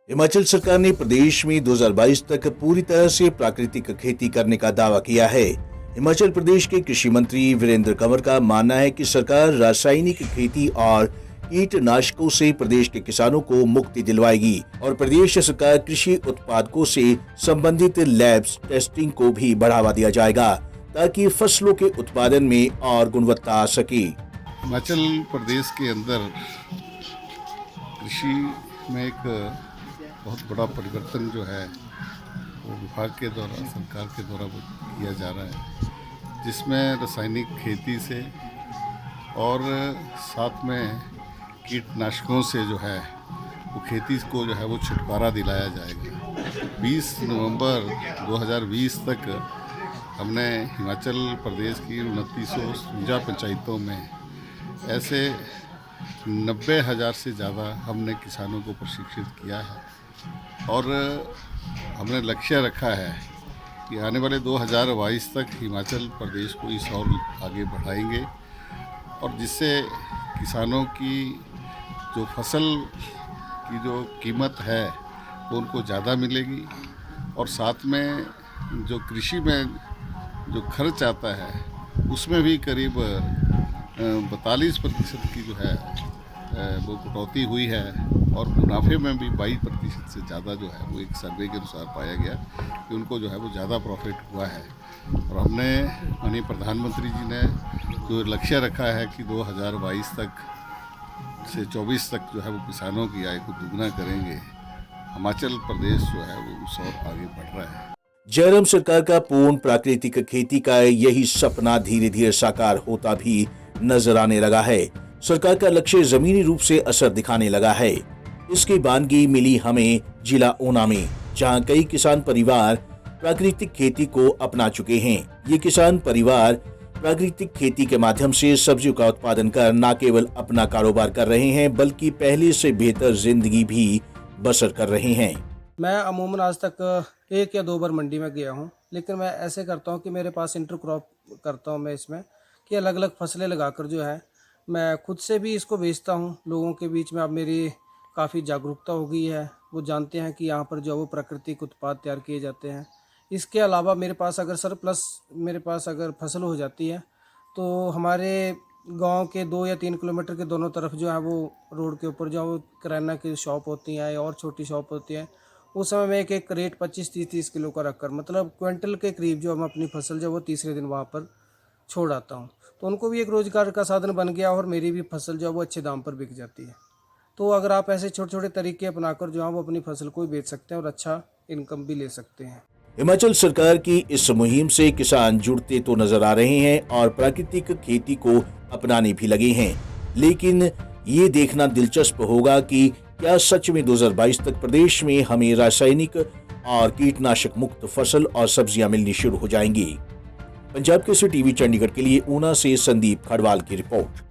हिमाचल सरकार ने प्रदेश में 2022 तक पूरी तरह से प्राकृतिक खेती करने का दावा किया है। हिमाचल प्रदेश के कृषि मंत्री वीरेंद्र कंवर का मानना है कि सरकार रासायनिक खेती और कीटनाशकों से प्रदेश के किसानों को मुक्ति दिलवाएगी और प्रदेश सरकार कृषि उत्पादकों से संबंधित लैब्स टेस्टिंग को भी बढ़ावा दिया जाएगा ताकि फसलों के उत्पादन में और गुणवत्ता आ सके। हिमाचल प्रदेश के अंदर कृषि में एक बहुत बड़ा परिवर्तन जो है वो विभाग के द्वारा, सरकार के द्वारा किया जा रहा है, जिसमें रासायनिक खेती से और साथ में कीटनाशकों से जो है वो खेती को जो है वो छुटकारा दिलाया जाएगा। 20 नवंबर 2020 तक हमने हिमाचल प्रदेश की 2953 पंचायतों में ऐसे 90,000 से ज़्यादा हमने किसानों को प्रशिक्षित किया है और हमने लक्ष्य रखा है कि आने वाले 2022 तक हिमाचल प्रदेश को इस और आगे बढ़ाएंगे और जिससे किसानों की जो फसल की जो कीमत है वो उनको ज़्यादा मिलेगी और साथ में जो कृषि में जो खर्च आता है उसमें भी करीब 42% की जो है वो कटौती हुई है और मुनाफे में भी 22% से ज़्यादा जो है वो एक सर्वे के अनुसार पाया गया कि उनको जो है वो ज़्यादा प्रॉफिट हुआ है। और हमने माननीय प्रधानमंत्री जी ने जो लक्ष्य रखा है कि 2022 तक से 24 तक जो है वो किसानों की आय को दुगना करेंगे, हिमाचल प्रदेश जो है वो उस और आगे बढ़ रहा है। जयराम सरकार का पूर्ण प्राकृतिक खेती का यही सपना धीरे धीरे साकार होता भी नजर आने लगा है। सरकार का लक्ष्य जमीनी रूप से असर दिखाने लगा है। इसकी बानगी मिली हमें जिला ऊना में, जहां कई किसान परिवार प्राकृतिक खेती को अपना चुके हैं। ये किसान परिवार प्राकृतिक खेती के माध्यम से सब्जियों का उत्पादन कर न केवल अपना कारोबार कर रहे हैं बल्कि पहले से बेहतर जिंदगी भी बसर कर रहे हैं। मैं अमूमन आज तक 1 या 2 बार मंडी में गया हूं, लेकिन मैं ऐसे करता हूं कि मेरे पास इंटरक्रॉप करता हूं मैं इसमें कि अलग अलग फसलें लगाकर जो है मैं खुद से भी इसको बेचता हूं। लोगों के बीच में अब मेरी काफ़ी जागरूकता हो गई है, वो जानते हैं कि यहाँ पर जो वो प्राकृतिक उत्पाद तैयार किए जाते हैं। इसके अलावा मेरे पास अगर फसल हो जाती है तो हमारे गांव के 2 या 3 किलोमीटर के दोनों तरफ जो है वो रोड के ऊपर जो वो किराना की शॉप होती हैं और छोटी शॉप होती है, उस समय में एक रेट 25-30 किलो का रखकर मतलब क्विंटल के करीब जो हम अपनी फसल जो वो तीसरे दिन वहाँ पर छोड़ आता हूँ, तो उनको भी एक रोज़गार का साधन बन गया और मेरी भी फसल जो है वो अच्छे दाम पर बिक जाती है। तो अगर आप ऐसे छोटे छोटे तरीके अपनाकर जो है वो अपनी फसल को बेच सकते हैं और अच्छा इनकम भी ले सकते हैं। हिमाचल सरकार की इस मुहिम से किसान जुड़ते तो नजर आ रहे हैं और प्राकृतिक खेती को अपनाने भी लगे हैं, लेकिन ये देखना दिलचस्प होगा कि क्या सच में 2022 तक प्रदेश में हमें रासायनिक और कीटनाशक मुक्त फसल और सब्जियां मिलनी शुरू हो जाएंगी। पंजाब केसरी टीवी चंडीगढ़ के लिए ऊना से संदीप खड़वाल की रिपोर्ट।